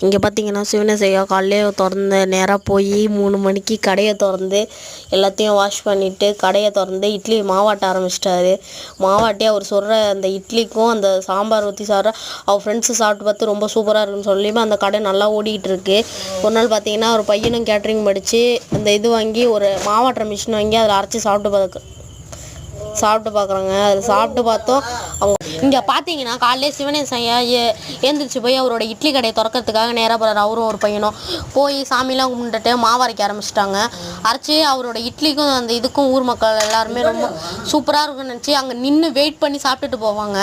இங்கே பார்த்தீங்கன்னா சிவனேசையா காலையிலே திறந்து நேராக போய் 3 மணிக்கு கடையை திறந்து எல்லாத்தையும் வாஷ் பண்ணிவிட்டு கடையை திறந்து இட்லி மாவாட்ட ஆரம்பிச்சிட்டாரு. மாவாட்டி அவர் சொல்கிற அந்த இட்லிக்கும் அந்த சாம்பார் ஊற்றி சாப்பிட்ற அவர் ஃப்ரெண்ட்ஸு சாப்பிட்டு பார்த்து ரொம்ப சூப்பராக இருக்குன்னு சொல்லியுமே அந்த கடை நல்லா ஓடிக்கிட்டு இருக்கு. ஒரு நாள் பார்த்தீங்கன்னா ஒரு பையனும் கேட்ரிங் படித்து அந்த இது வாங்கி ஒரு மாவாட்டுற மிஷின் வாங்கி அதில் அரைச்சி சாப்பிட்டு பார்க்குறாங்க. அதில் சாப்பிட்டு பார்த்தோம். அவங்க இங்கே பார்த்தீங்கன்னா காலையிலே சிவனேசையா ஏந்திரிச்சு போய் அவரோட இட்லி கடையை திறக்கிறதுக்காக நேராக போகிறார். அவரும் ஒரு பையனும் போய் சாமிலாம் கும்பிட்டுட்டு மாவு அரைக்க ஆரம்பிச்சிட்டாங்க. அரைச்சி அவரோட இட்லிக்கும் அந்த இதுக்கும் ஊர் மக்கள் எல்லாருமே ரொம்ப சூப்பராக இருக்குன்னு நினச்சி அங்கே நின்று வெயிட் பண்ணி சாப்பிட்டுட்டு போவாங்க.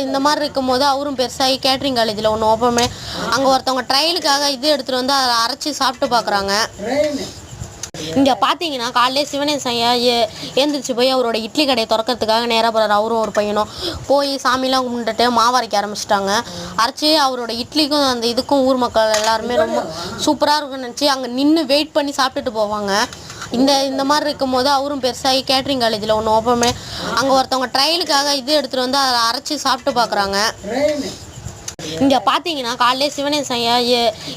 இந்த மாதிரி இருக்கும்போது அவரும் பெருசாகி கேட்ரிங் காலேஜில் ஒன்று ஓப்பன் பண்ணி அங்கே ஒருத்தவங்க ட்ரையலுக்காக இது எடுத்துகிட்டு வந்து அதை அரைச்சி சாப்பிட்டு பார்க்குறாங்க. இங்கே பார்த்தீங்கன்னா காலையிலே சிவனேசையா ஏந்திரிச்சு போய் அவரோட இட்லி கடையை திறக்கிறதுக்காக நேராக போகிறார். அவரும் ஒரு பையனும் போய் சாமிலாம் கும்பிட்டுட்டு மாவு அரைக்க ஆரம்பிச்சிட்டாங்க. அரைச்சி அவரோட இட்லிக்கும் அந்த இதுக்கும் ஊர் மக்கள் எல்லாருமே ரொம்ப சூப்பராக இருக்குன்னு நினச்சி அங்கே நின்று வெயிட் பண்ணி சாப்பிட்டுட்டு போவாங்க. இந்த மாதிரி இருக்கும்போது அவரும் பெருசாகி கேட்ரிங் காலேஜில் ஒன்று ஓப்பன் பண்ணி அங்கே ஒருத்தவங்க ட்ரையலுக்காக இது எடுத்துகிட்டு வந்து அதை அரைச்சி சாப்பிட்டு பார்க்குறாங்க. இங்கே பார்த்தீங்கன்னா காலையிலே சிவனேசையா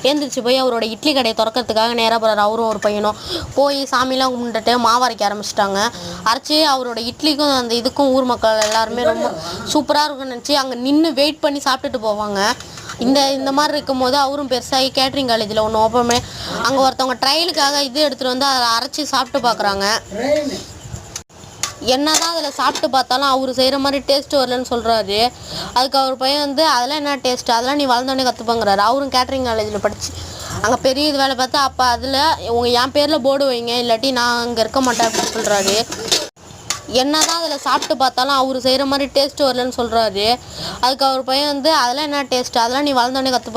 ஏந்திரிச்சு போய் அவரோட இட்லி கடையை திறக்கிறதுக்காக நேராக போகிறார். அவரும் ஒரு பையனும் போய் சாமிலாம் கும்பிட்டுட்டு மாவு அரைக்க ஆரம்பிச்சிட்டாங்க. அரைச்சி அவரோட இட்லிக்கும் அந்த இதுக்கும் ஊர் மக்கள் எல்லாருமே ரொம்ப சூப்பராக இருக்குன்னு நினச்சி அங்கே நின்று வெயிட் பண்ணி சாப்பிட்டுட்டு போவாங்க. இந்த மாதிரி இருக்கும்போது அவரும் பெருசாகி கேட்ரிங் காலேஜில் ஒன்று ஓப்பன் பண்ணி அங்கே ஒருத்தவங்க ட்ரையலுக்காக இது எடுத்துகிட்டு வந்து அதை அரைச்சி சாப்பிட்டு பார்க்குறாங்க. என்னதான் அதில் சாப்பிட்டு பார்த்தாலும் அவர் செய்கிற மாதிரி டேஸ்ட்டு வரலன்னு சொல்கிறாரு. அதுக்கு அவர் பையன் வந்து அதெல்லாம் என்ன டேஸ்ட்டு, அதெல்லாம் நீ வளர்ந்தோடனே கற்றுப்பாங்கிறாரு. அவரும் கேட்ரிங் காலேஜில் படித்து அங்கே பெரிய இது வேலை பார்த்தா அப்போ அதில் என் பேரில் போர்டு வைங்க, இல்லாட்டி நான் அங்கே இருக்க மாட்டேன் அப்படின்னு சொல்கிறாரு. என்னதான் அதில் சாப்பிட்டு பார்த்தாலும் அவர் செய்கிற மாதிரி டேஸ்ட்டு வரலன்னு சொல்கிறாரு. அதுக்கு அவர் பையன் வந்து அதெல்லாம் என்ன டேஸ்ட்டு, அதெல்லாம் நீ வளர்ந்தோடனே கற்றுப்பா